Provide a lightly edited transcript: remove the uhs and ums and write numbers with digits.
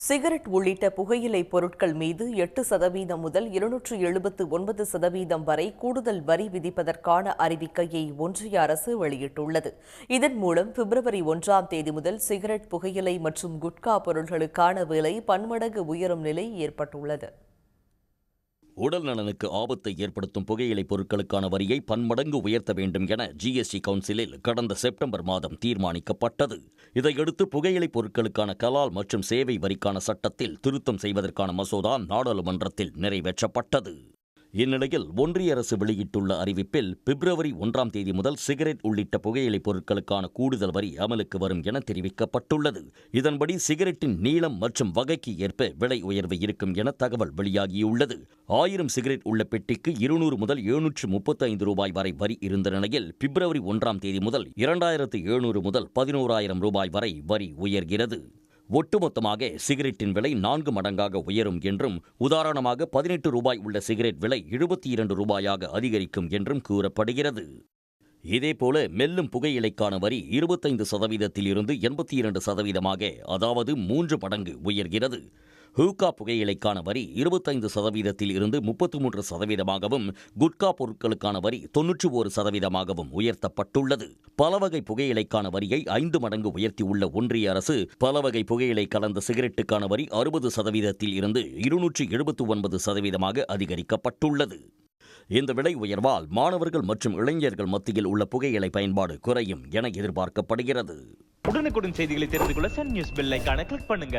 Cigarette உள்ளிட்ட புகையிலை பொருட்கள் மீது 8% முதல் 279% வரை கூடுதல் வரி விதிப்பதற்கான அறிவிக்கையை ஒன்றிய அரசு வெளியிட்டுள்ளது. இதன் மூலம் பிப்ரவரி 1ஆம் தேதி முதல் சிகரெட், புகையிலை மற்றும் குட்கா பொருட்களுக்கான விலை பன்மடங்கு உயரும் நிலை ஏற்பட்டுள்ளது. உடல் நலனுக்கு ஆபத்தை ஏற்படுத்தும் புகையிலை பொருட்களுக்கான வரியை பன்மடங்கு உயர்த்த வேண்டும் என ஜிஎஸ்டி கவுன்சிலில் கடந்த செப்டம்பர் மாதம் தீர்மானிக்கப்பட்டது. இதையடுத்து புகையிலை பொருட்களுக்கான கலால் மற்றும் சேவை வரிக்கான சட்டத்தில் திருத்தம் செய்வதற்கான மசோதா நாடாளுமன்றத்தில் நிறைவேற்றப்பட்டது. இந்நிலையில் ஒன்றிய அரசு வெளியிட்டுள்ள அறிவிப்பில் பிப்ரவரி 1ஆம் தேதி முதல் சிகரெட் உள்ளிட்ட புகையிலை பொருட்களுக்கான கூடுதல் வரி அமலுக்கு வரும் என தெரிவிக்கப்பட்டுள்ளது. இதன்படி சிகரெட்டின் நீளம் மற்றும் வகைக்கு ஏற்ப விலை உயர்வு இருக்கும் என தகவல் வெளியாகியுள்ளது. 1000 சிகரெட் உள்ள பெட்டிக்கு 200 முதல் 735 ரூபாய் வரை வரி இருந்த நிலையில் பிப்ரவரி 1ஆம் தேதி முதல் 2700 முதல் 11,000 ரூபாய் வரை வரி உயர்கிறது. ஒட்டுமொத்தமாக சிகரெட்டின் விலை 4 மடங்காக உயரும் என்றும், உதாரணமாக 18 ரூபாய் உள்ள சிகரெட் விலை 72 ரூபாயாக அதிகரிக்கும் என்றும் கூறப்படுகிறது. இதேபோல மெல்லும் புகையிலைக்கான வரி 25% இருந்து 82%, அதாவது 3 மடங்கு உயர்கிறது. ஹூக்கா புகையிலைக்கான வரி 25% இருந்து 33%, குட்கா பொருட்களுக்கான வரி 91% உயர்த்தப்பட்டுள்ளது. பலவகை புகையிலைக்கான வரியை 5 மடங்கு உயர்த்தியுள்ள ஒன்றிய அரசு பலவகை புகையிலை கலந்த சிகரெட்டுக்கான வரி 60% இருந்து 279% அதிகரிக்கப்பட்டுள்ளது. இந்த விலை உயர்வால் மாணவர்கள் மற்றும் இளைஞர்கள் மத்தியில் உள்ள புகையிலை பயன்பாடு குறையும் என எதிர்பார்க்கப்படுகிறது. உடனுக்குடன் செய்திகளை தெரிந்து கொள்ள சன் நியூஸ் பெல் ஐகானை கிளிக் பண்ணுங்க.